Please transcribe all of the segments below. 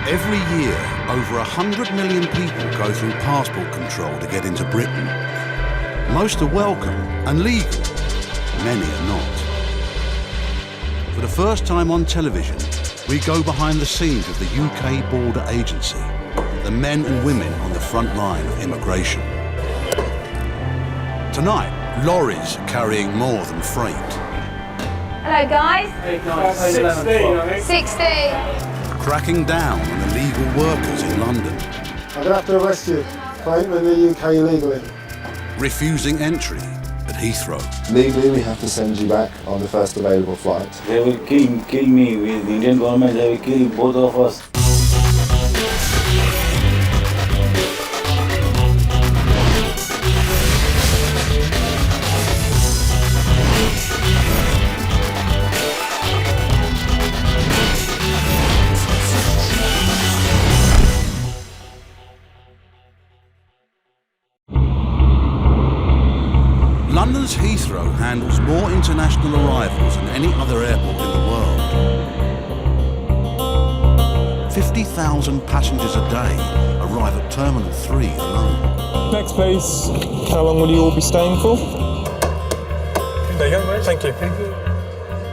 Every year, over 100 million people go through passport control to get into Britain. Most are welcome and legal, many are not. For the first time on television, we go behind the scenes of the UK Border Agency, the men and women on the front line of immigration. Tonight, lorries carrying more than freight. Hello guys. Hey guys. 16, I think. 60. Cracking down on illegal workers in London. I'm going to have to arrest you for entering the UK illegally. Refusing entry at Heathrow. Legally, we have to send you back on the first available flight. They will kill me with the Indian government, they will kill both of us. London's Heathrow handles more international arrivals than any other airport in the world. 50,000 passengers a day arrive at Terminal 3 alone. Next place, how long will you all be staying for? There you go, mate. Thank you.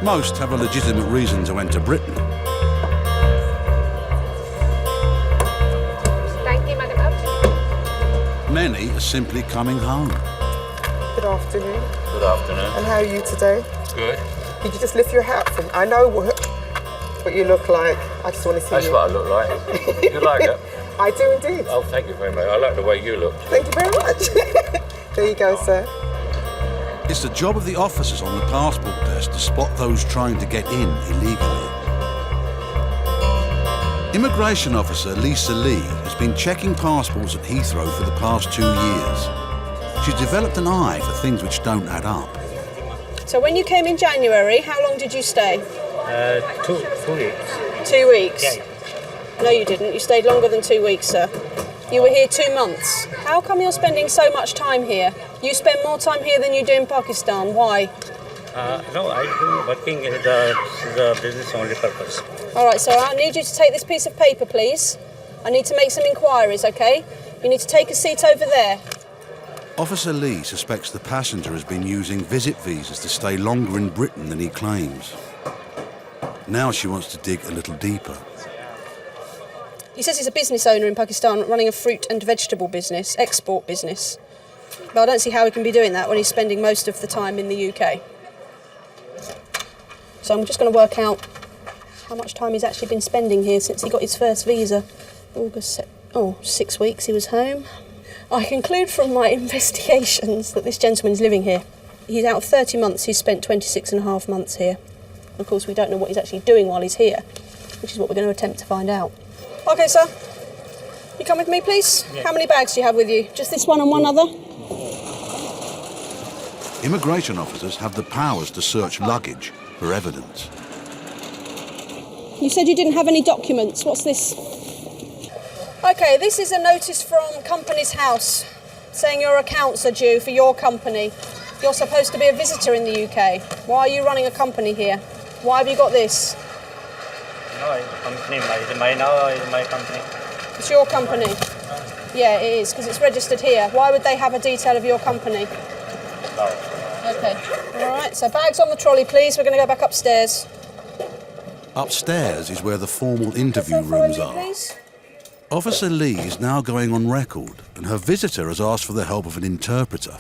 Most have a legitimate reason to enter Britain. Thank you, madam. Many are simply coming home. Good afternoon. Good afternoon. And how are you today? Good. Did you just lift your hat from? I know what you look like. I just want to see That's you. what I look like. You like it? I do indeed. Oh, thank you very much. I like the way you look. Thank you very much. There you go, sir. It's the job of the officers on the passport desk to spot those trying to get in illegally. Immigration officer Lisa Lee has been checking passports at Heathrow for the past 2 years. She's developed an eye for things which don't add up. So when you came in January, how long did you stay? 2 weeks. 2 weeks? Yeah. No, you didn't. You stayed longer than 2 weeks, sir. You were here 2 months. How come you're spending so much time here? You spend more time here than you do in Pakistan. Why? No, I do working in the business only purpose. All right, sir, I need you to take this piece of paper, please. I need to make some inquiries, OK? You need to take a seat over there. Officer Lee suspects the passenger has been using visit visas to stay longer in Britain than he claims. Now she wants to dig a little deeper. He says he's a business owner in Pakistan running a fruit and vegetable business, export business. But I don't see how he can be doing that when he's spending most of the time in the UK. So I'm just going to work out how much time he's actually been spending here since he got his first visa. 6 weeks he was home. I conclude from my investigations that this gentleman's living here. He's out of 30 months, he's spent 26 and a half months here. Of course, we don't know what he's actually doing while he's here, which is what we're going to attempt to find out. OK, sir. You come with me, please? Yeah. How many bags do you have with you? Just this one and one other? Immigration officers have the powers to search luggage for evidence. You said you didn't have any documents. What's this? OK, this is a notice from Company's House saying your accounts are due for your company. You're supposed to be a visitor in the UK. Why are you running a company here? Why have you got this? No, it's company. It's my company. It's your company? Yeah, it is, because it's registered here. Why would they have a detail of your company? No. OK. All right, so bags on the trolley, please. We're going to go back upstairs. Upstairs is where the formal interview rooms are. Please? Officer Lee is now going on record, and her visitor has asked for the help of an interpreter.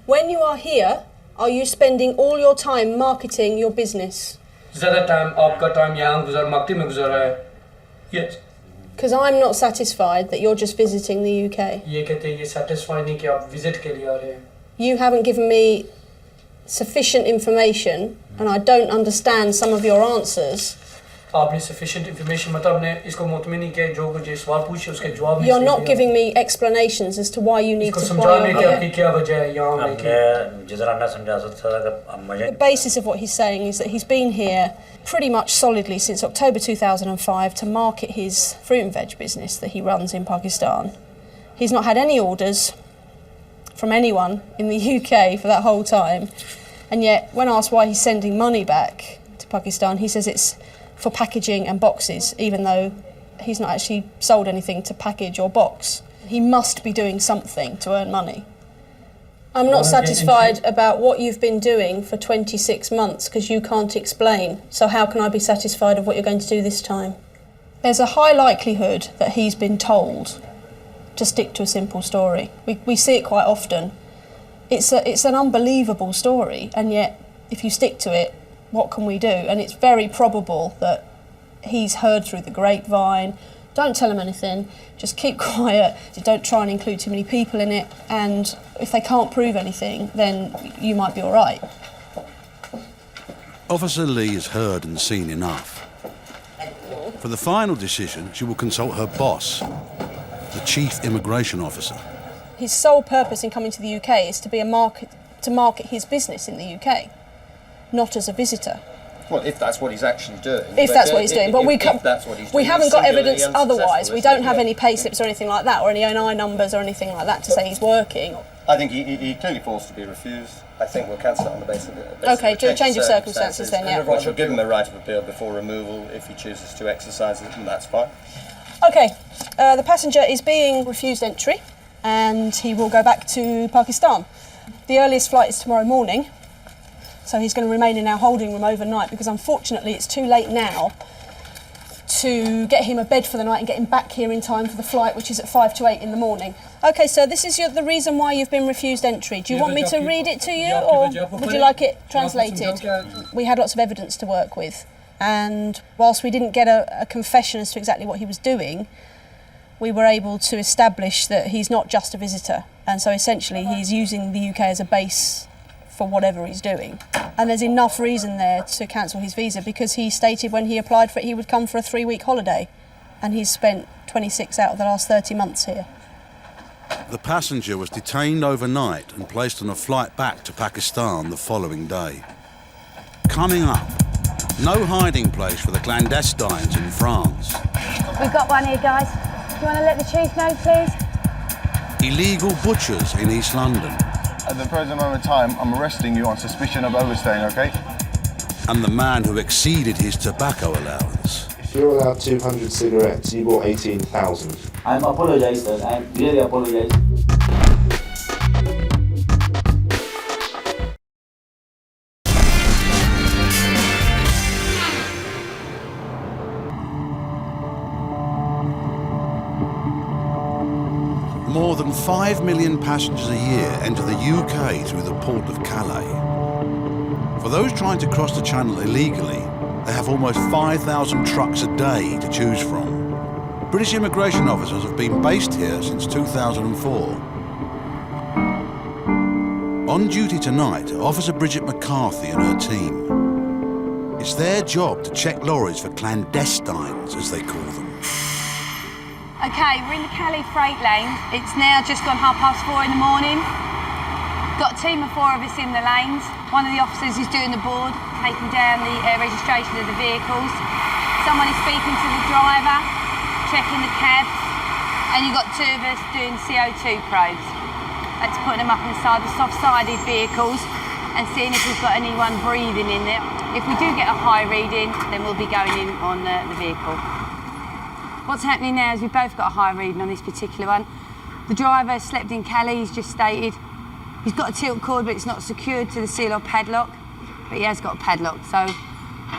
When you are here, are you spending all your time marketing your business? Yes. Because I'm not satisfied that you're just visiting the UK. You haven't given me sufficient information, and I don't understand some of your answers. Sufficient information You're not giving me explanations as to why you need to why you're here. The basis of what he's saying is that he's been here pretty much solidly since October 2005 to market his fruit and veg business that he runs in Pakistan. He's not had any orders from anyone in the UK for that whole time, and yet when asked why he's sending money back to Pakistan, he says it's for packaging and boxes, even though he's not actually sold anything to package or box. He must be doing something to earn money. I'm not satisfied about what you've been doing for 26 months because you can't explain. So how can I be satisfied of what you're going to do this time? There's a high likelihood that he's been told to stick to a simple story. We see it quite often. It's an unbelievable story, and yet if you stick to it, what can we do? And it's very probable that he's heard through the grapevine, don't tell him anything, just keep quiet, don't try and include too many people in it, and if they can't prove anything, then you might be all right. Officer Lee has heard and seen enough. For the final decision, she will consult her boss, the Chief Immigration Officer. His sole purpose in coming to the UK is to market his business in the UK, not as a visitor. Well, if that's what he's actually doing. If that's what he's doing, but we haven't got evidence unsuccessful, otherwise. We don't have any pay slips or anything like that, or any NI numbers or anything like that to say he's working. I think he clearly falls to be refused. I think we'll cancel it on the basis of it. Okay, do a change of circumstances then, yeah. Which will give him the right of appeal before removal if he chooses to exercise it, and that's fine. Okay, the passenger is being refused entry, and he will go back to Pakistan. The earliest flight is tomorrow morning. So he's going to remain in our holding room overnight because unfortunately it's too late now to get him a bed for the night and get him back here in time for the flight, which is at 5 to 8 in the morning. OK, so this is the reason why you've been refused entry. Do you want me to read it to you, or would you like it translated? We had lots of evidence to work with, and whilst we didn't get a confession as to exactly what he was doing, we were able to establish that he's not just a visitor, and so essentially he's using the UK as a base for whatever he's doing. And there's enough reason there to cancel his visa because he stated when he applied for it he would come for a 3-week holiday, and he's spent 26 out of the last 30 months here. The passenger was detained overnight and placed on a flight back to Pakistan the following day. Coming up, no hiding place for the clandestines in France. We've got one here, guys. Do you want to let the chief know, please? Illegal butchers in East London. At the present moment in time, I'm arresting you on suspicion of overstaying, okay? And the man who exceeded his tobacco allowance. If you're allowed 200 cigarettes, you bought 18,000. I apologize, sir. I really apologize. More than 5 million passengers a year enter the UK through the port of Calais. For those trying to cross the channel illegally, they have almost 5,000 trucks a day to choose from. British immigration officers have been based here since 2004. On duty tonight are Officer Bridget McCarthy and her team. It's their job to check lorries for clandestines, as they call them. Okay, we're in the Calais freight lane. It's now just gone 4:30 in the morning. Got a team of 4 of us in the lanes. One of the officers is doing the board, taking down the registration of the vehicles. Someone is speaking to the driver, checking the cabs, and you've got 2 of us doing CO2 probes. That's putting them up inside the soft-sided vehicles and seeing if we've got anyone breathing in there. If we do get a high reading, then we'll be going in on the vehicle. What's happening now is we've both got a high reading on this particular one. The driver slept in Calais, he's just stated. He's got a tilt cord, but it's not secured to the seal or padlock, but he has got a padlock, so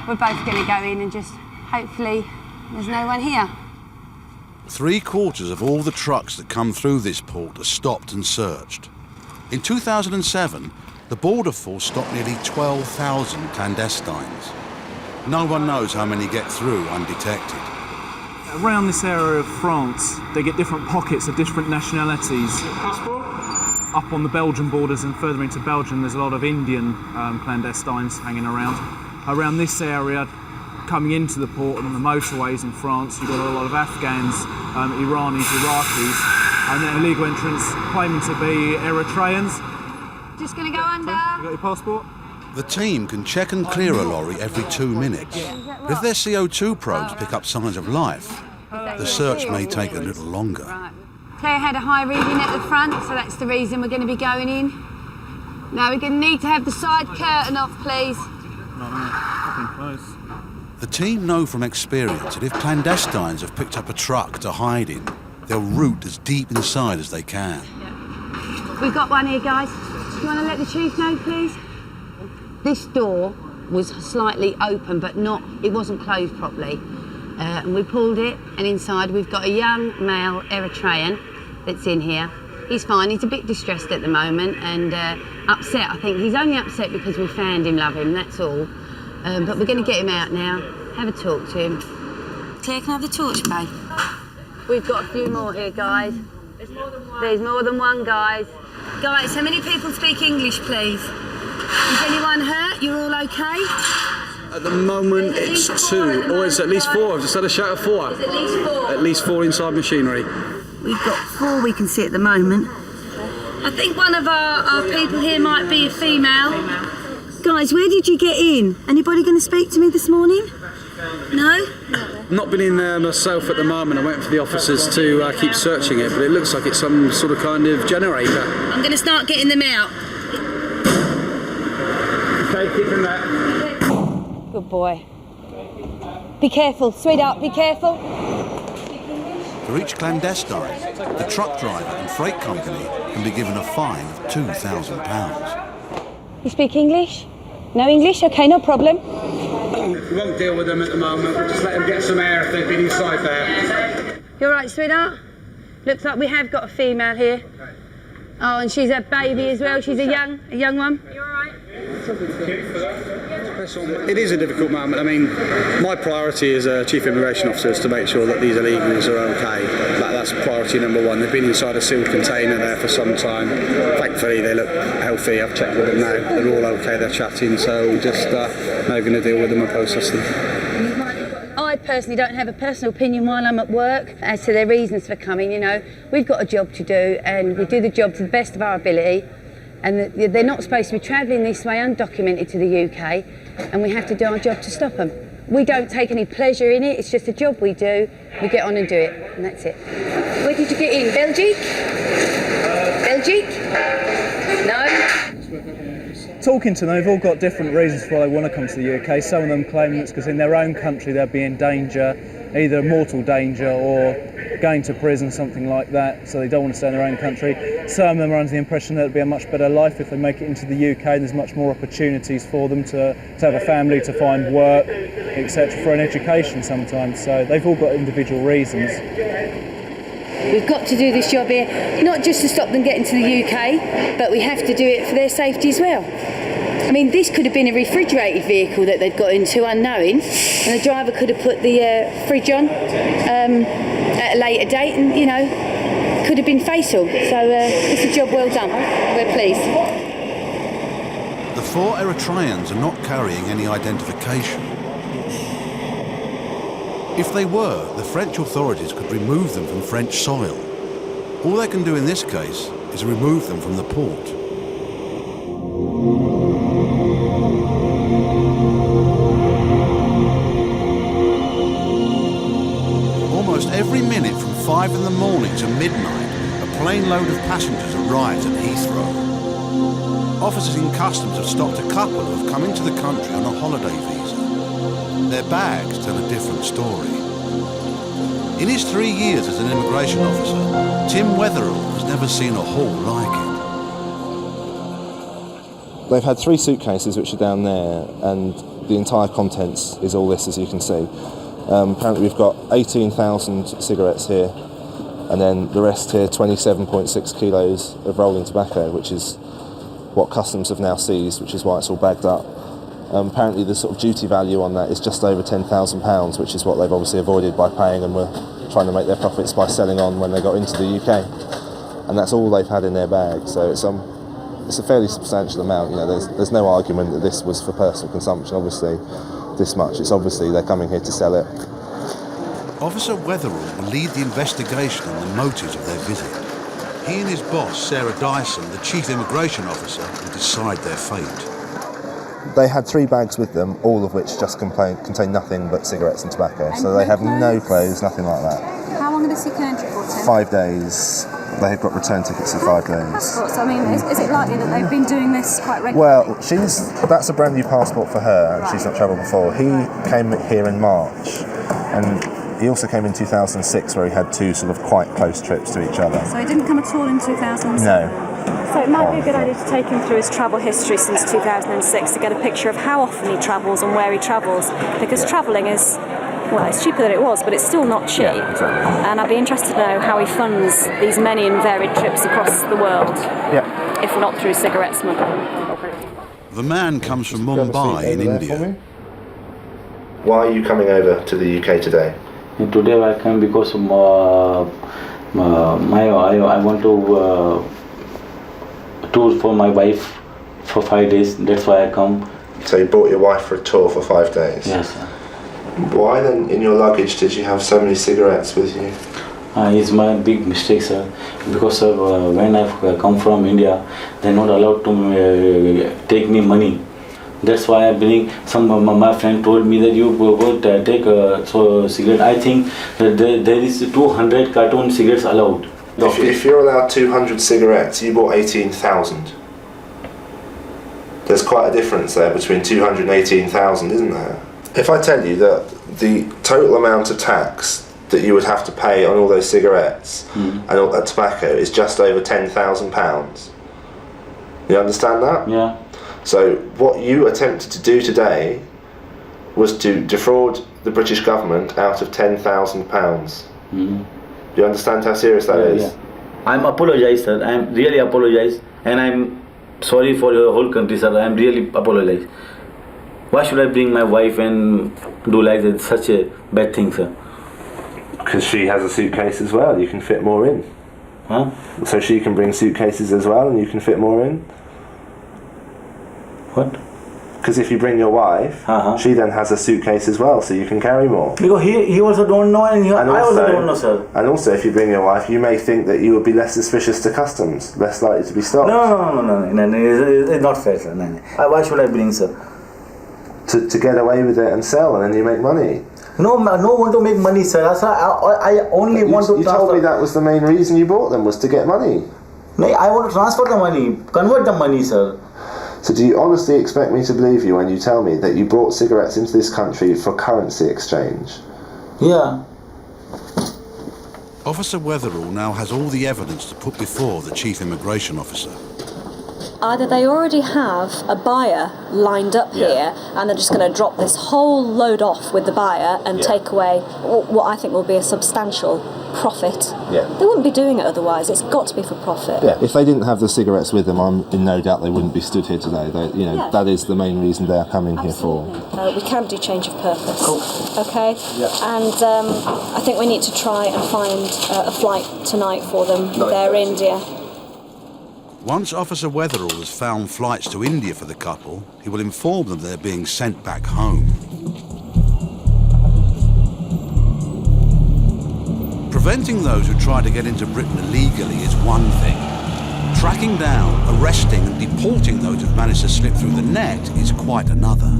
we're both going to go in and just hopefully there's no one here. 3/4 of all the trucks that come through this port are stopped and searched. In 2007, the Border Force stopped nearly 12,000 clandestines. No one knows how many get through undetected. Around this area of France, they get different pockets of different nationalities. Up on the Belgian borders and further into Belgium, there's a lot of Indian clandestines hanging around. Around this area, coming into the port and on the motorways in France, you've got a lot of Afghans, Iranis, Iraqis, and then illegal entrants claiming to be Eritreans. Just going to go under. You got your passport? The team can check and clear a lorry every 2 minutes. But if their CO2 probes pick up signs of life, the search may take a little longer. Right. Claire had a high reading at the front, so that's the reason we're going to be going in. Now we're going to need to have the side curtain off, please. Nothing close. The team know from experience that if clandestines have picked up a truck to hide in, they'll root as deep inside as they can. We've got one here, guys. Do you want to let the chief know, please? This door was slightly open, but it wasn't closed properly. And we pulled it, and inside we've got a young male Eritrean that's in here. He's fine, he's a bit distressed at the moment and upset. I think he's only upset because we found him, love him, that's all. But we're going to get him out now, have a talk to him. Claire, can I have the torch, babe? We've got a few more here, guys. There's more than one, guys. Guys, how many people speak English, please? Is anyone hurt? You're all okay? At the moment, it's 2. Or it's at least 4. I've just had a shout of 4. It's at least 4? At least 4 inside machinery. We've got 4 we can see at the moment. I think one of our people here might be a female. Guys, where did you get in? Anybody going to speak to me this morning? No? I've not been in there myself at the moment. I went for the officers to keep searching it, but it looks like it's some sort of kind of generator. I'm going to start getting them out. Okay, keep them there. Good boy. Be careful, sweetheart, be careful. For each clandestine, the truck driver and freight company can be given a fine of £2,000. You speak English? No English? Okay, no problem. We won't deal with them at the moment. We'll just let them get some air if they've been inside there. You all right, sweetheart? Looks like we have got a female here. Oh, and she's a baby as well. She's a young one. You all right? It is a difficult moment. I mean, my priority as a chief immigration officer is to make sure that these illegals are okay. That's priority number 1. They've been inside a sealed container there for some time. Thankfully, they look healthy. I've checked with them now. They're all okay. They're chatting. So just now going to deal with them and process them. I personally don't have a personal opinion while I'm at work as to their reasons for coming. You know, we've got a job to do, and we do the job to the best of our ability. And they're not supposed to be travelling this way undocumented to the UK, and we have to do our job to stop them. We don't take any pleasure in it, it's just a job we do. We get on and do it, and that's it. Where did you get in? Belgique? Belgique? No? Talking to them, they've all got different reasons why they want to come to the UK. Some of them claim it's because in their own country they'll be in danger, either mortal danger or going to prison, something like that, so they don't want to stay in their own country. Some of them are under the impression that it'll be a much better life if they make it into the UK. There's much more opportunities for them to have a family, to find work, etc., for an education sometimes. So they've all got individual reasons. We've got to do this job here, not just to stop them getting to the UK, but we have to do it for their safety as well. I mean, this could have been a refrigerated vehicle that they'd got into unknowing, and the driver could have put the fridge on at a later date, and, you know, could have been fatal. So it's a job well done. We're pleased. The 4 Eritreans are not carrying any identification. If they were, the French authorities could remove them from French soil. All they can do in this case is remove them from the port. Almost every minute from 5 in the morning to midnight, a plane load of passengers arrives at Heathrow. Officers in customs have stopped a couple who have come into the country on a holiday visa. Their bags tell a different story. In his 3 years as an immigration officer, Tim Wetherill has never seen a haul like it. They've had 3 suitcases which are down there, and the entire contents is all this, as you can see. Apparently we've got 18,000 cigarettes here, and then the rest here, 27.6 kilos of rolling tobacco, which is what customs have now seized, which is why it's all bagged up. Apparently the sort of duty value on that is just over £10,000, which is what they've obviously avoided by paying, and were trying to make their profits by selling on when they got into the UK. And that's all they've had in their bag, so it's a fairly substantial amount. You know, there's no argument that this was for personal consumption, obviously, this much. It's obviously they're coming here to sell it. Officer Wetherill will lead the investigation on the motives of their visit. He and his boss, Sarah Dyson, the chief immigration officer, will decide their fate. They had 3 bags with them, all of which just contain nothing but cigarettes and tobacco. So they have no clothes, nothing like that. How long long are the security for, Tim? 5 days. They've got return tickets for 5 days. Passports, I mean, is it likely that they've been doing this quite regularly? Well, that's a brand new passport for her, and she's not travelled before. He came here in March, and he also came in 2006, where he had 2 sort of quite close trips to each other. So he didn't come at all in 2007? No. So it might be a good idea to take him through his travel history since 2006 to get a picture of how often he travels and where he travels, because travelling is, well, it's cheaper than it was, but it's still not cheap. Yeah, exactly. And I'd be interested to know how he funds these many and varied trips across the world, if not through cigarette smuggling. The man comes from Mumbai in India. Why are you coming over to the UK today? Today I came because I want to tour for my wife for 5 days. That's why I come. So you brought your wife for a tour for 5 days? Yes, sir. Why then, in your luggage, did you have so many cigarettes with you? It's my big mistake, sir. Because when I come from India, they're not allowed to take me money. That's why I bring some. My friend told me that you go take cigarette. I think that there is 200 carton cigarettes allowed. If you're allowed 200 cigarettes, you bought 18,000. There's quite a difference there between 200 and 18,000, isn't there? If I tell you that the total amount of tax that you would have to pay on all those cigarettes and all that tobacco is just over £10,000, you understand that? Yeah. So what you attempted to do today was to defraud the British government out of £10,000. Do you understand how serious that is? Yeah. I'm apologize, sir. I'm really apologize, and I'm sorry for your whole country, sir. I'm really apologize. Why should I bring my wife and do like that, such a bad thing, sir? Because she has a suitcase as well. You can fit more in. Huh? So she can bring suitcases as well, and you can fit more in. What? Because if you bring your wife, she then has a suitcase as well, so you can carry more. Because he also don't know, and I also don't know, sir. And also, if you bring your wife, you may think that you would be less suspicious to customs, less likely to be stopped. No. It's not fair, sir. No. Why should I bring, sir? To get away with it and sell, and then you make money. No want to make money, sir. I only want to transfer. You told me that was the main reason you bought them, was to get money. No, I want to transfer the money, convert the money, sir. So do you honestly expect me to believe you when you tell me that you brought cigarettes into this country for currency exchange? Yeah. Officer Wetherall now has all the evidence to put before the Chief Immigration Officer. Either they already have a buyer lined up here and they're just going to drop this whole load off with the buyer and take away what I think will be a substantial profit. Yeah. They wouldn't be doing it otherwise. It's got to be for profit. Yeah. If they didn't have the cigarettes with them, I'm in no doubt they wouldn't be stood here today. That is the main reason they're coming here for. We can do change of purpose. Cool. Okay? Yeah. And I think we need to try and find a flight tonight for them. They're India. Once Officer Wetherall has found flights to India for the couple, he will inform them they're being sent back home. Preventing those who try to get into Britain illegally is one thing. Tracking down, arresting and deporting those who've managed to slip through the net is quite another.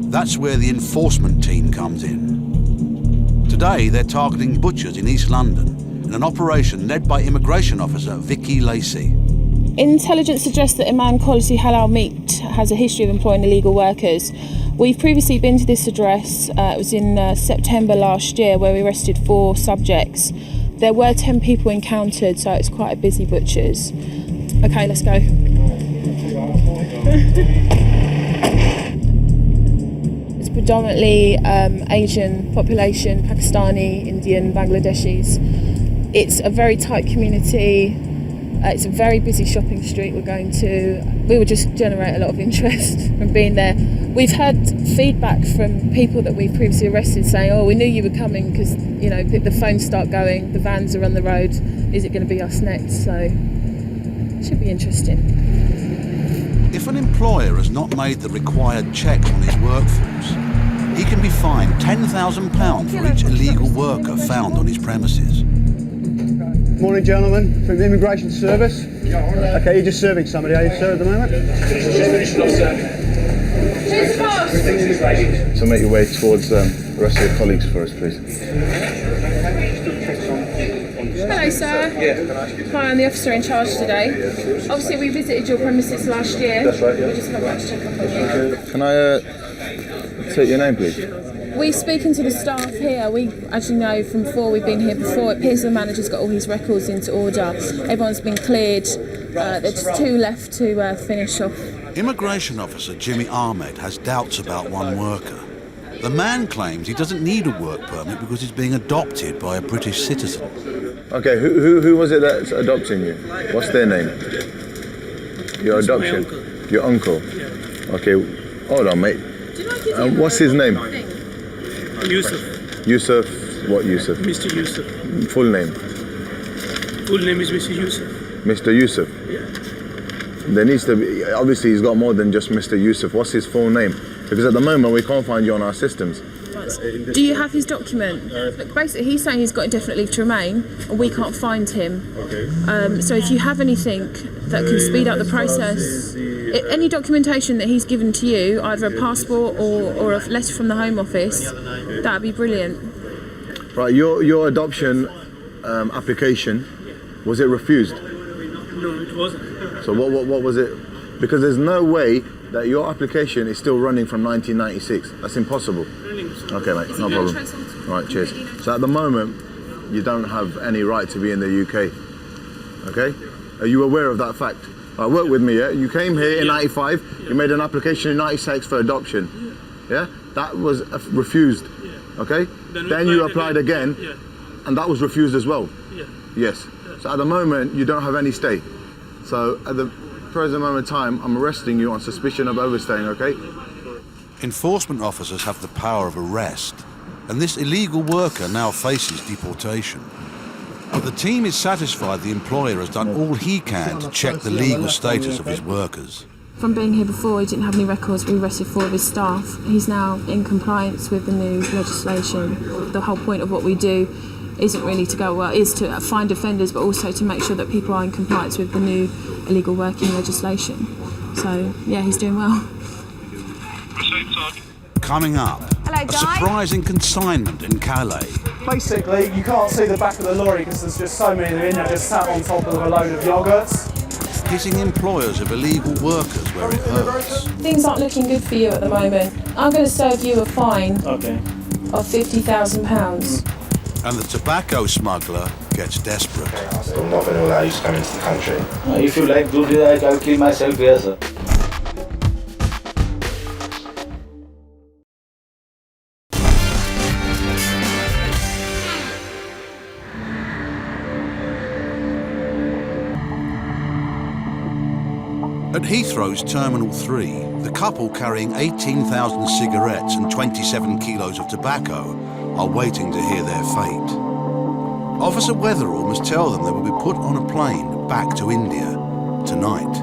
That's where the enforcement team comes in. Today they're targeting butchers in East London in an operation led by Immigration Officer Vicky Lacey. Intelligence suggests that Imam Quality Halal Meat has a history of employing illegal workers. We've previously been to this address. It was in September last year, where we arrested 4 subjects. There were 10 people encountered, so it's quite a busy butcher's. Okay, let's go. It's predominantly Asian population, Pakistani, Indian, Bangladeshis. It's a very tight community. It's a very busy shopping street we're going to. We will just generate a lot of interest from being there. We've had feedback from people that we've previously arrested saying, we knew you were coming because, the phones start going, the vans are on the road, is it going to be us next? So, it should be interesting. If an employer has not made the required checks on his workforce, he can be fined £10,000 for each illegal worker found on his premises. Morning, gentlemen, from the Immigration Service. Okay, you're just serving somebody, are you, sir, at the moment? So make your way towards the rest of your colleagues for us, please. Hi sir. Hi, I'm the officer in charge today. Obviously we visited your premises last year. That's right, yeah. We just come back to check up on you. Can I take your name, please? We're speaking to the staff here. We, as you know from before, we've been here before. It appears the manager's got all his records into order. Everyone's been cleared. There's 2 left to finish off. Immigration officer Jimmy Ahmed has doubts about one worker. The man claims he doesn't need a work permit because he's being adopted by a British citizen. Okay, who was it that's adopting you? What's their name? Your adoption? Your uncle? Okay, hold on, mate. What's his name? Yusuf. Yusuf, what Yusuf? Mr. Yusuf. Full name? Full name is Mr. Yusuf. Mr. Yusuf? Yeah. There needs to be, obviously he's got more than just Mr. Yusuf. What's his full name? Because at the moment we can't find you on our systems. Do you have his document? Look, basically, he's saying he's got indefinite leave to remain, and we can't find him. So if you have anything that can speed up the process, any documentation that he's given to you, either a passport or a letter from the Home Office, that would be brilliant. Right, your adoption application, was it refused? No, it wasn't. So what was it? Because there's no way that your application is still running from 1996. That's impossible. Okay, mate, no problem. Right, cheers. So at the moment, you don't have any right to be in the UK. Okay? Are you aware of that fact? Work with me, yeah? You came here in 95, you made an application in 96 for adoption. Yeah? That was refused. Okay? Then you applied again, and that was refused as well. Yes. So at the moment, you don't have any stay. So at the present moment in time, I'm arresting you on suspicion of overstaying, okay? Enforcement officers have the power of arrest, and this illegal worker now faces deportation. But the team is satisfied the employer has done all he can to check the legal status of his workers. From being here before, he didn't have any records. We arrested 4 of his staff. He's now in compliance with the new legislation. The whole point of what we do isn't really to go, well, is to find offenders, but also to make sure that people are in compliance with the new illegal working legislation. So, yeah, he's doing well. Coming up, Hello, a surprising consignment in Calais. Basically, you can't see the back of the lorry because there's just so many of them in there just sat on top of a load of yogurts. Hitting employers of illegal workers where it hurts. Things aren't looking good for you at the moment. I'm going to serve you a fine of £50,000. And the tobacco smuggler gets desperate. I'm not going to allow you to come into the country. If you like to do that, I'll kill myself here, sir. At Heathrow's Terminal 3, the couple carrying 18,000 cigarettes and 27 kilos of tobacco are waiting to hear their fate. Officer Weatherall must tell them they will be put on a plane back to India tonight.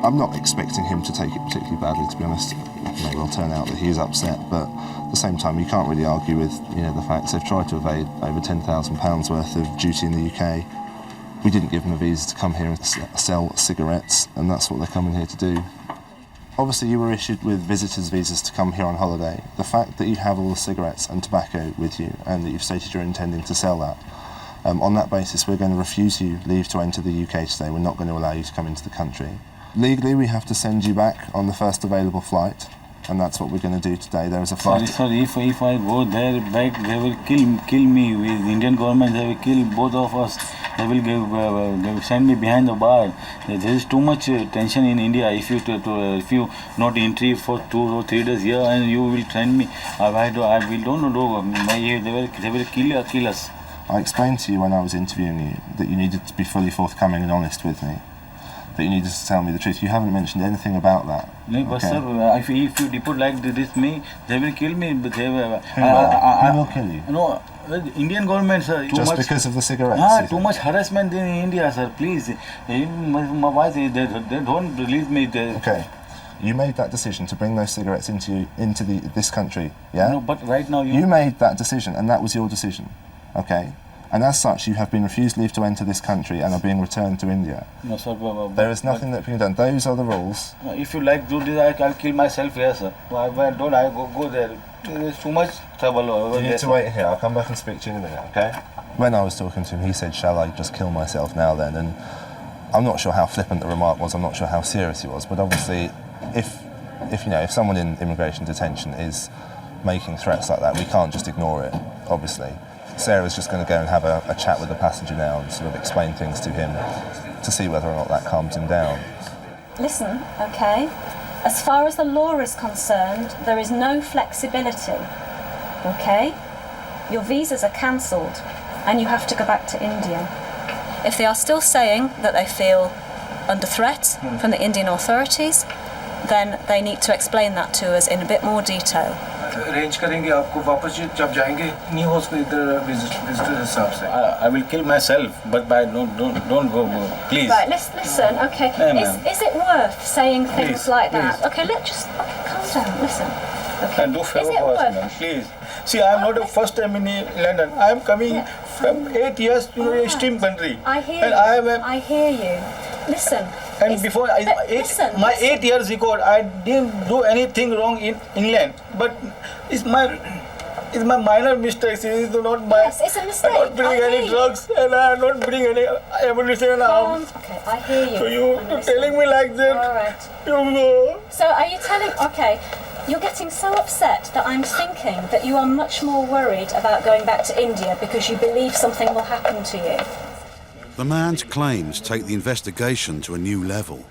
I'm not expecting him to take it particularly badly, to be honest. It may well turn out that he is upset, but at the same time, you can't really argue with the facts. They've tried to evade over £10,000 worth of duty in the UK. We didn't give them a visa to come here and sell cigarettes, and that's what they're coming here to do. Obviously, you were issued with visitors' visas to come here on holiday. The fact that you have all the cigarettes and tobacco with you, and that you've stated you're intending to sell that, on that basis, we're going to refuse you leave to enter the UK today. We're not going to allow you to come into the country. Legally, we have to send you back on the first available flight, and that's what we're going to do today. There is a flight. Sorry, if I go there back, they will kill me. With the Indian government, they will kill both of us. They will send me behind the bar. There is too much tension in India. If you not entry for 2 or 3 days here, and you will send me, I don't know. They will kill us. I explained to you when I was interviewing you that you needed to be fully forthcoming and honest with me. That you needed to tell me the truth. You haven't mentioned anything about that. No, but sir, if you deport like this me, they will kill me. But they will. Who will kill you? No, the Indian government, sir. Just because of the cigarettes? Too much harassment in India, sir. Please, my wife, they don't release me. Okay. You made that decision to bring those cigarettes into this country, yeah? No, but right now you made that decision, and that was your decision, okay? And as such, you have been refused leave to enter this country and are being returned to India. No, sir. There is nothing that can be done. Those are the rules. If you like to do this, I'll kill myself here, sir. Why don't I go there? There's too much trouble over there. You need to wait here. I'll come back and speak to you in a minute, okay? When I was talking to him, he said, "Shall I just kill myself now then?" And I'm not sure how flippant the remark was. I'm not sure how serious he was. But obviously, if someone in immigration detention is making threats like that, we can't just ignore it. Obviously, Sarah's just going to go and have a chat with the passenger now and sort of explain things to him to see whether or not that calms him down. Listen, okay? As far as the law is concerned, there is no flexibility, okay? Your visas are cancelled and you have to go back to India. If they are still saying that they feel under threat from the Indian authorities, then they need to explain that to us in a bit more detail. I will kill myself, but don't go, please. Right, listen, okay. Is it worth saying things like that? Okay, calm down, listen. Okay. Do favor for us, ma'am, please. See, I am not the first time in London. I am coming from 8 years to a extreme country. I hear you. Listen. And before my 8 years ago, I didn't do anything wrong in England. But it's my minor mistakes. It's not my. Yes, it's a mistake. I don't bring any drugs, and I don't bring any ammunition. Okay, I hear you. So you're telling me like that. All right. You go. So are you telling? Okay. You're getting so upset that I'm thinking that you are much more worried about going back to India because you believe something will happen to you. The man's claims take the investigation to a new level.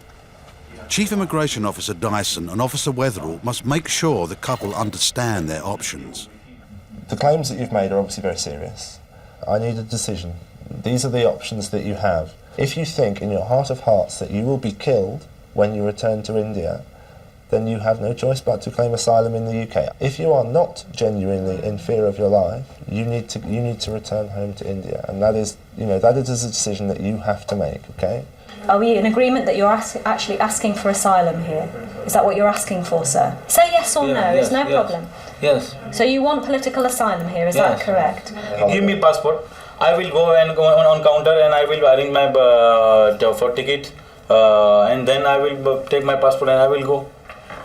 Chief Immigration Officer Dyson and Officer Wetherall must make sure the couple understand their options. The claims that you've made are obviously very serious. I need a decision. These are the options that you have. If you think in your heart of hearts that you will be killed when you return to India, then you have no choice but to claim asylum in the UK. If you are not genuinely in fear of your life, you need to return home to India, and that is a decision that you have to make. Okay? Are we in agreement that you're actually asking for asylum here? Is that what you're asking for, sir? Say yes or no. There's no problem. Yes. So you want political asylum here? Is that correct? Give me passport. I will go on counter and I will arrange my for ticket, and then I will take my passport and I will go.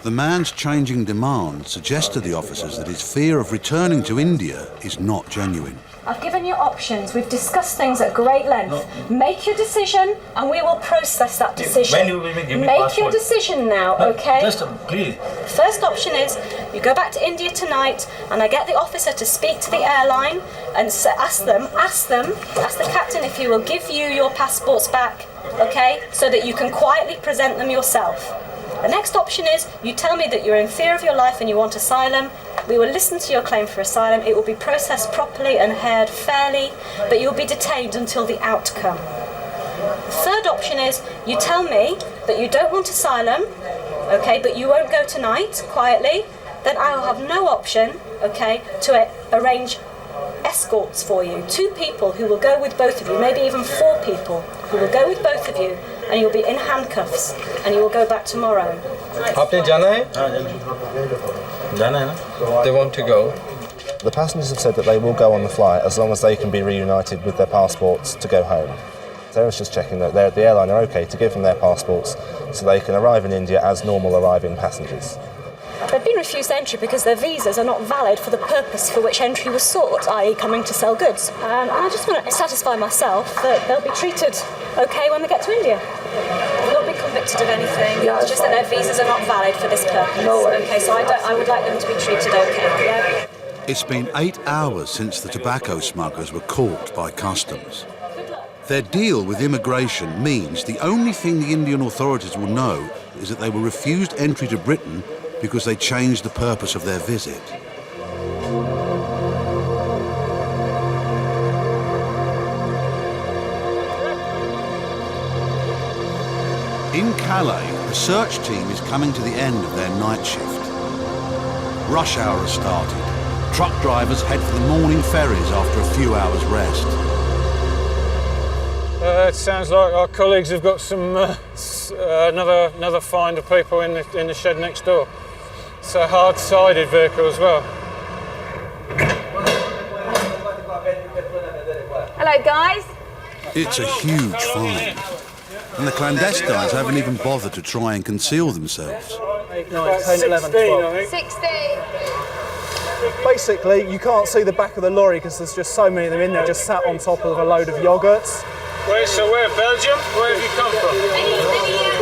The man's changing demands suggests to the officers that his fear of returning to India is not genuine. I've given you options. We've discussed things at great length. No. Make your decision and we will process that decision. When you will give me Make passport? your decision now, okay? Just please. First option is you go back to India tonight and I get the officer to speak to the airline and ask the captain if he will give you your passports back, okay? So that you can quietly present them yourself. The next option is you tell me that you're in fear of your life and you want asylum. We will listen to your claim for asylum. It will be processed properly and heard fairly, but you'll be detained until the outcome. The third option is you tell me that you don't want asylum, okay, but you won't go tonight quietly. Then I will have no option, okay, to arrange escorts for you. 2 people who will go with both of you, maybe even 4 people who will go with both of you, and you'll be in handcuffs and you will go back tomorrow. आपने जाना है? जाना है ना? They want to go. The passengers have said that they will go on the flight as long as they can be reunited with their passports to go home. Sarah's just checking that the airline are okay to give them their passports so they can arrive in India as normal arriving passengers. They've been refused entry because their visas are not valid for the purpose for which entry was sought, i.e. coming to sell goods. And I just want to satisfy myself that they'll be treated okay when they get to India. They'll not be convicted of anything, it's just that their visas are not valid for this purpose. Okay, so I would like them to be treated okay, yeah? It's been 8 hours since the tobacco smugglers were caught by customs. Their deal with immigration means the only thing the Indian authorities will know is that they were refused entry to Britain because they changed the purpose of their visit. In Calais, the search team is coming to the end of their night shift. Rush hour has started. Truck drivers head for the morning ferries after a few hours rest. It sounds like our colleagues have got some another find of people in the shed next door. It's a hard-sided vehicle as well. Hello, guys. It's a huge find, and the clandestines haven't even bothered to try and conceal themselves. 8, 9, 10, 11, 12. 16. Basically, you can't see the back of the lorry because there's just so many of them in there, just sat on top of a load of yogurts. So where, Belgium? Where have you come from? Any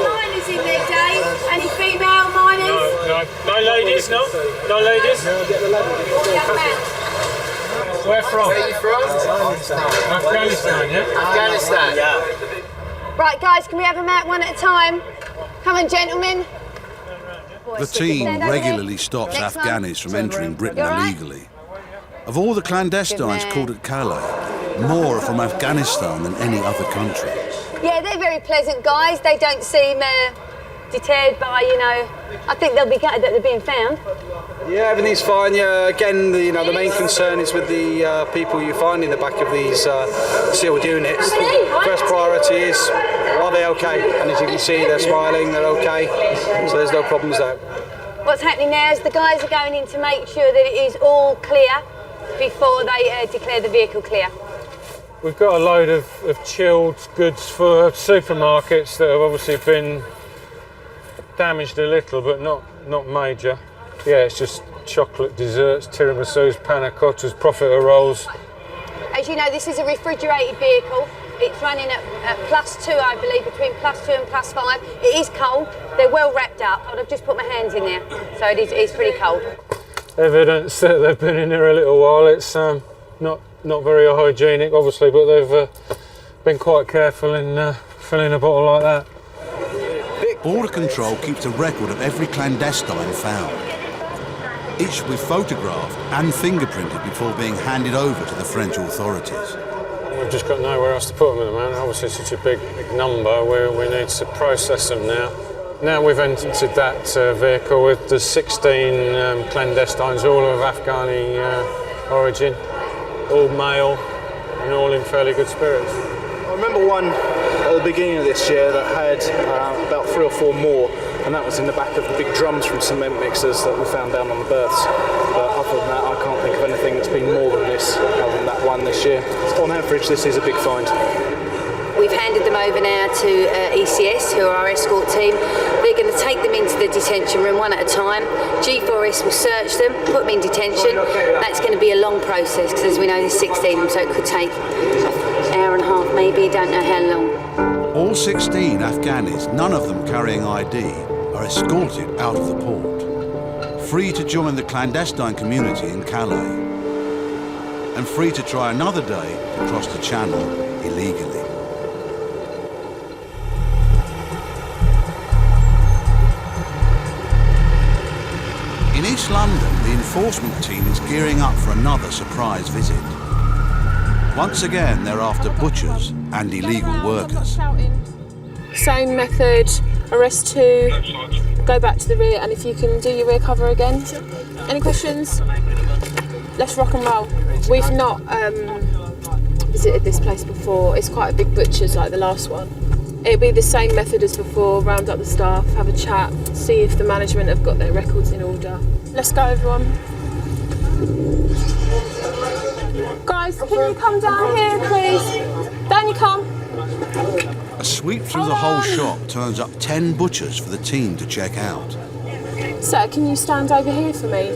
miners in there, Dave? Any female miners? No ladies, no? No ladies? Young man. Where from? Where are you from? Afghanistan, yeah? Afghanistan. Yeah. Right, guys, can we have them out one at a time? Come on, gentlemen. The team regularly stops Afghanis from entering Britain illegally. Of all the clandestines caught at Calais, more are from Afghanistan than any other country. Yeah, they're very pleasant guys. They don't seem deterred by, I think they'll be gutted that they're being found. Yeah, everything's fine. Yeah, again, the main concern is with the people you find in the back of these sealed units. First priority is, are they okay? And as you can see, they're smiling, they're okay, so there's no problems there. What's happening now is the guys are going in to make sure that it is all clear before they declare the vehicle clear. We've got a load of chilled goods for supermarkets that have obviously been damaged a little, but not major. Yeah, it's just chocolate desserts, tiramisus, panna cottas, profiteroles. As you know, this is a refrigerated vehicle. It's running at +2, I believe, between +2 and +5. It is cold. They're well wrapped up. I've just put my hands in there, so it's pretty cold. Evidence that they've been in here a little while. It's not very hygienic, obviously, but they've been quite careful in filling a bottle like that. Border Control keeps a record of every clandestine found. Each should be photographed and fingerprinted before being handed over to the French authorities. We've just got nowhere else to put them at the moment. Obviously, such a big number, we need to process them now. Now we've entered that vehicle with the 16 clandestines, all of Afghani origin, all male and all in fairly good spirits. I remember one at the beginning of this year that had about 3 or 4 more, and that was in the back of the big drums from cement mixers that we found down on the berths. But other than that, I can't think of anything that's been more than this, other than that one this year. On average, this is a big find. We've handed them over now to ECS, who are our escort team. They're going to take them into the detention room one at a time. G4S will search them, put them in detention. That's going to be a long process, because as we know, there's 16 of them, so it could take an hour and a half, maybe, don't know how long. All 16 Afghanis, none of them carrying ID, are escorted out of the port, free to join the clandestine community in Calais, and free to try another day to cross the channel illegally. In East London, the enforcement team is gearing up for another surprise visit. Once again, they're after butchers and illegal workers. Same method, arrest 2, go back to the rear, and if you can do your rear cover again. Any questions? Let's rock and roll. We've not visited this place before. It's quite a big butcher's like the last one. It'll be the same method as before, round up the staff, have a chat, see if the management have got their records in order. Let's go, everyone. Guys, can you come down here, please? Down you come. A sweep through the whole shop turns up 10 butchers for the team to check out. Sir, can you stand over here for me?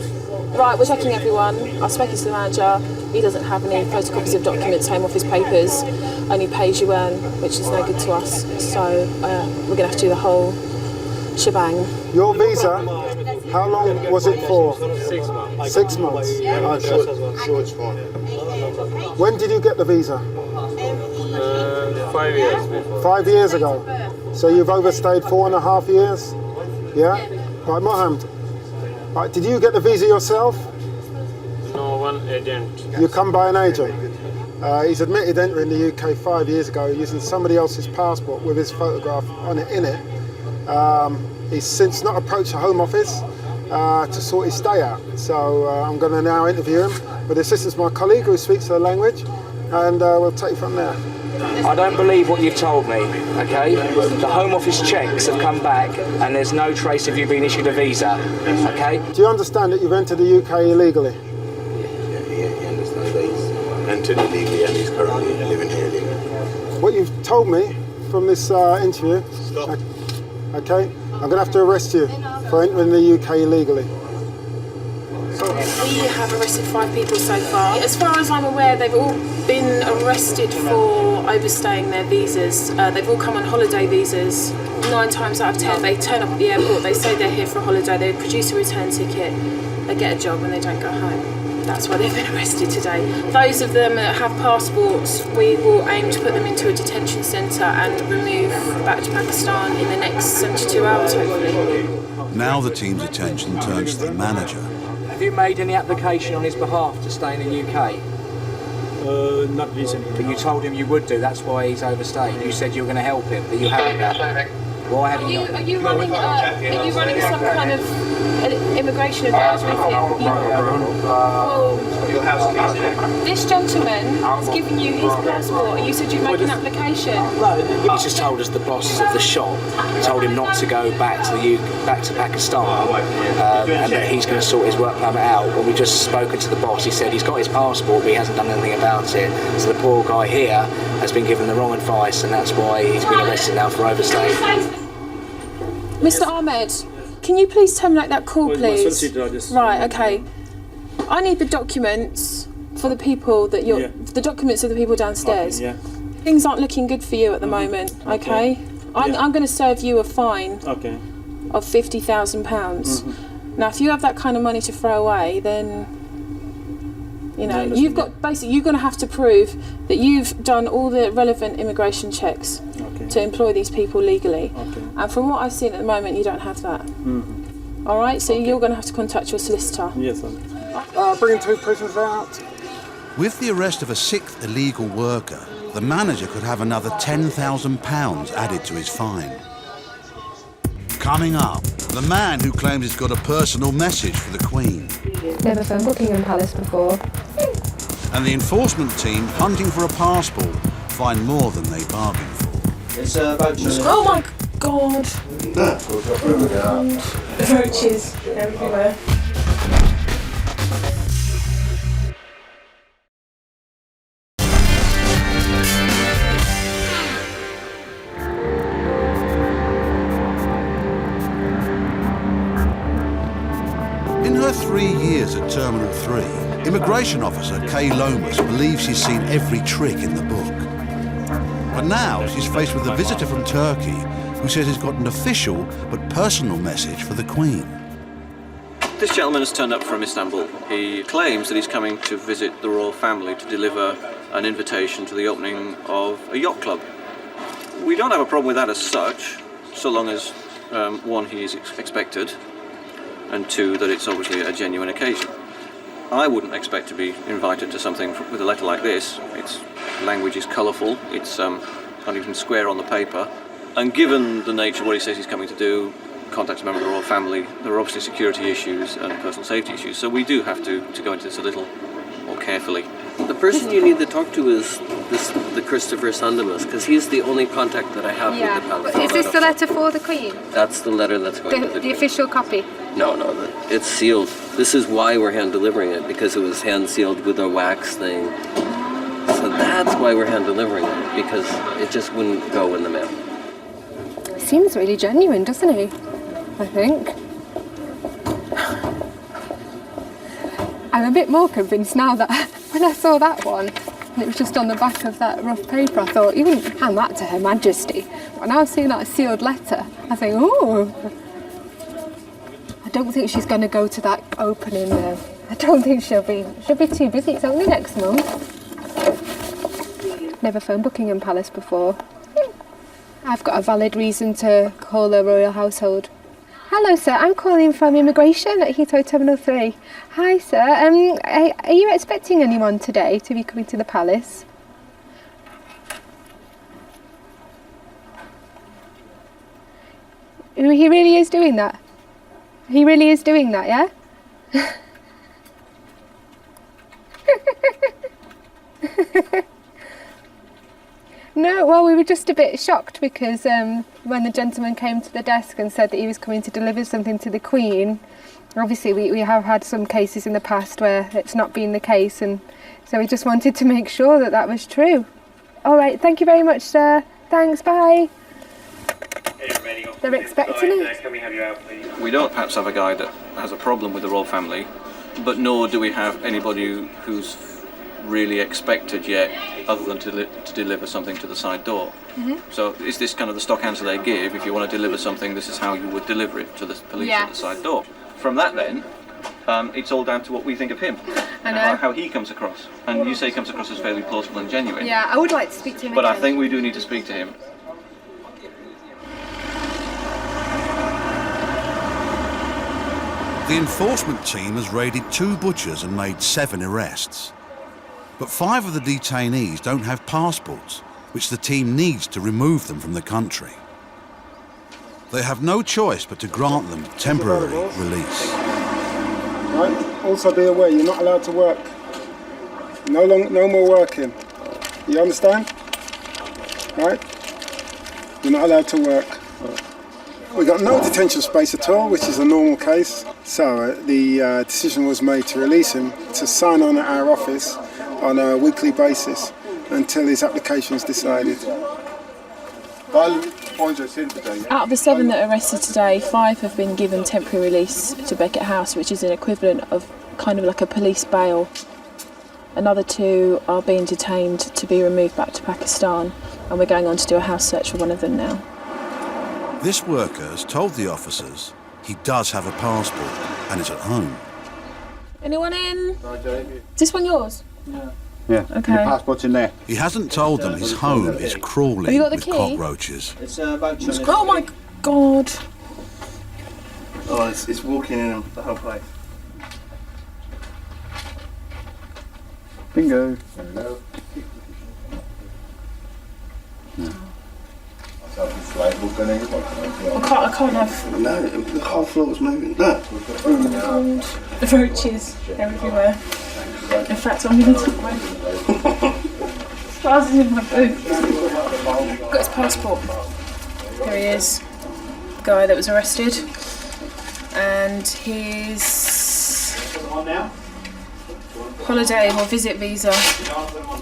Right, we're checking everyone. I've spoken to the manager. He doesn't have any photocopies of documents, Home Office papers, only pay as you earn, which is no good to us. So we're going to have to do the whole shebang. Your visa, how long was it for? 6 months. 6 months. Okay. When did you get the visa? 5 years before. 5 years ago. So you've overstayed 4.5 years? Yeah? Right, Mohammed. Right, did you get the visa yourself? No, one agent. You come by an agent? He's admitted entering the UK 5 years ago using somebody else's passport with his photograph on it in it. He's since not approached the Home Office to sort his stay out. So I'm going to now interview him with the assistance of my colleague who speaks the language, and we'll take it from there. I don't believe what you've told me, okay? The Home Office checks have come back and there's no trace of you being issued a visa, okay? Do you understand that you've entered the UK illegally? Yeah, he understands that he's entered illegally and he's currently living here illegally. What you've told me from this interview, okay, I'm going to have to arrest you for entering the UK illegally. We have arrested 5 people so far. As far as I'm aware, they've all been arrested for overstaying their visas. They've all come on holiday visas. 9 times out of 10, they turn up at the airport, they say they're here for a holiday, they produce a return ticket, they get a job and they don't go home. That's why they've been arrested today. Those of them that have passports, we will aim to put them into a detention centre and remove back to Pakistan in the next 72 hours, hopefully. Now the team's attention turns to the manager. Have you made any application on his behalf to stay in the UK? Not recently. But you told him you would do, that's why he's overstayed. You said you were going to help him, but you haven't done. Why haven't you? Are you running some kind of immigration advisory thing? Well, this gentleman has given you his passport and you said you'd make an application. He's just told us the bosses of the shop told him not to go back to Pakistan, and that he's going to sort his work permit out. When we just spoken to the boss, he said he's got his passport, but he hasn't done anything about it. So the poor guy here has been given the wrong advice, and that's why he's been arrested now for overstaying. Mr. Ahmed, can you please terminate that call, please? Right, okay. I need the documents for the people that you're... The documents of the people downstairs. Okay, Things aren't looking good for you at the moment, okay? I'm going to serve you a fine of £50,000. Now, if you have that kind of money to throw away, then... You know, you've got... Basically, you're going to have to prove that you've done all the relevant immigration checks to employ these people legally. And from what I've seen at the moment, you don't have that. All right, so you're going to have to contact your solicitor. Yes, sir. Bringing 2 prisoners out. With the arrest of a 6th illegal worker, the manager could have another £10,000 added to his fine. Coming up, the man who claims he's got a personal message for the Queen. Never phoned Buckingham Palace before. And the enforcement team hunting for a passport find more than they bargained for. It's oh my God! Roaches everywhere. In her 3 years at Terminal 3, immigration officer Kay Lomas believes she's seen every trick in the book. But now she's faced with a visitor from Turkey who says he's got an official but personal message for the Queen. This gentleman has turned up from Istanbul. He claims that he's coming to visit the royal family to deliver an invitation to the opening of a yacht club. We don't have a problem with that as such, so long as, one, he is expected, and two, that it's obviously a genuine occasion. I wouldn't expect to be invited to something with a letter like this. Its language is colourful, it's not even square on the paper, and given the nature of what he says he's coming to do, contact a member of the royal family, there are obviously security issues and personal safety issues, so we do have to go into this a little more carefully. The person you need to talk to is the Christopher Sandemus, because he's the only contact that I have with the palace. Is this the letter for the Queen? That's the letter that's going to the The official copy? No, it's sealed. This is why we're hand delivering it, because it was hand sealed with a wax thing. So that's why we're hand delivering it, because it just wouldn't go in the mail. Seems really genuine, doesn't he? I think. I'm a bit more convinced now that when I saw that one, and it was just on the back of that rough paper, I thought, you wouldn't hand that to Her Majesty. But now seeing that sealed letter, I think, oh. I don't think she's going to go to that opening though. I don't think she'll be too busy. It's only next month. Never phoned Buckingham Palace before. I've got a valid reason to call the royal household. Hello sir, I'm calling from immigration at Heathrow Terminal 3. Hi sir, are you expecting anyone today to be coming to the palace? He really is doing that? He really is doing that, yeah? No, well, we were just a bit shocked because when the gentleman came to the desk and said that he was coming to deliver something to the Queen, obviously we have had some cases in the past where it's not been the case, and so we just wanted to make sure that that was true. All right, thank you very much, sir. Thanks, bye. They're expecting it. We don't perhaps have a guy that has a problem with the royal family, but nor do we have anybody who's really expected yet, other than to deliver something to the side door. So is this kind of the stock answer they give? If you want to deliver something, this is how you would deliver it to the police at the side door. From that then, it's all down to what we think of him. I know. How he comes across. And you say he comes across as fairly plausible and genuine. Yeah, I would like to speak to him But again. I think we do need to speak to him. The enforcement team has raided 2 butchers and made 7 arrests. But 5 of the detainees don't have passports, which the team needs to remove them from the country. They have no choice but to grant them temporary release. Right? Also be aware, you're not allowed to work. No more working. You understand? Right? You're not allowed to work. We got no detention space at all, which is a normal case. So the decision was made to release him to sign on at our office on a weekly basis until his application is decided. Out of the 7 that are arrested today, 5 have been given temporary release to Beckett House, which is an equivalent of kind of like a police bail. Another 2 are being detained to be removed back to Pakistan, and we're going on to do a house search for one of them now. This worker has told the officers he does have a passport and is at home. Anyone in? Is this one yours? Yeah, Okay. your passport's in there. He hasn't told them his home is Have crawling you got the with key? cockroaches. It's about 2 minutes. Oh my god. Oh, it's walking in the whole place. Bingo. Hello. I can't have... No, the whole floor's moving. No. The roaches, they're everywhere. In fact, I'm going to take my trousers in my boots. Got his passport. There he is. The guy that was arrested. And his holiday or visit visa,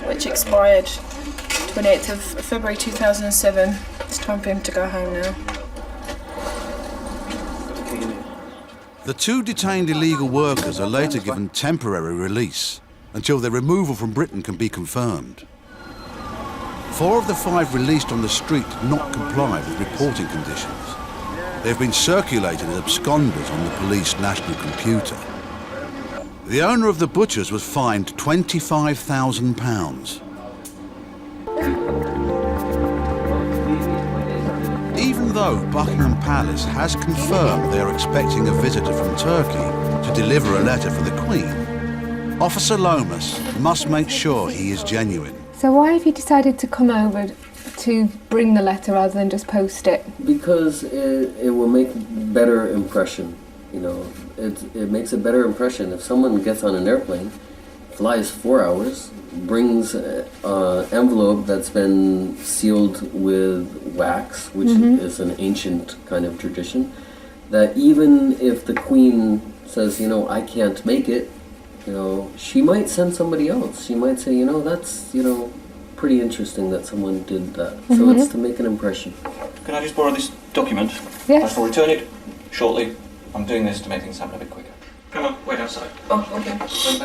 which expired 28th of February 2007. It's time for him to go home now. The 2 detained illegal workers are later given temporary release until their removal from Britain can be confirmed. 4 of the 5 released on the street did not comply with reporting conditions. They have been circulated as absconders on the police national computer. The owner of the butchers was fined £25,000. Even though Buckingham Palace has confirmed they are expecting a visitor from Turkey to deliver a letter for the Queen, Officer Lomas must make sure he is genuine. So why have you decided to come over to bring the letter rather than just post it? Because it will make better impression. You know, it makes a better impression if someone gets on an airplane, flies 4 hours, brings an envelope that's been sealed with wax, which is an ancient kind of tradition, that even if the Queen says, you know, I can't make it, you know, she might send somebody else. She might say, you know, that's, you know, pretty interesting that someone did that. So it's to make an impression. Can I just borrow this document? Yes. I shall return it shortly. I'm doing this to make things happen a bit quicker. Come on, wait outside. Oh, okay.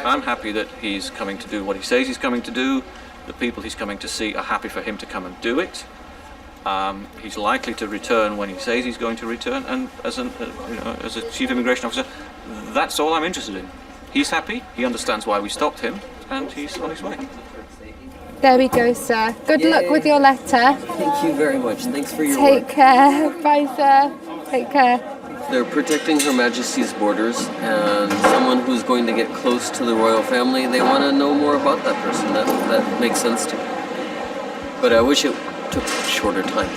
I'm happy that he's coming to do what he says he's coming to do. The people he's coming to see are happy for him to come and do it. He's likely to return when he says he's going to return, and as a chief immigration officer, that's all I'm interested in. He's happy, he understands why we stopped him, and he's on his way. There we go, sir. Good luck with your letter. Thank you very much. Thanks for your Take work. care. Bye, sir. Take care. They're protecting Her Majesty's borders, and someone who's going to get close to the royal family, they want to know more about that person. That makes sense to me. But I wish it took a shorter time.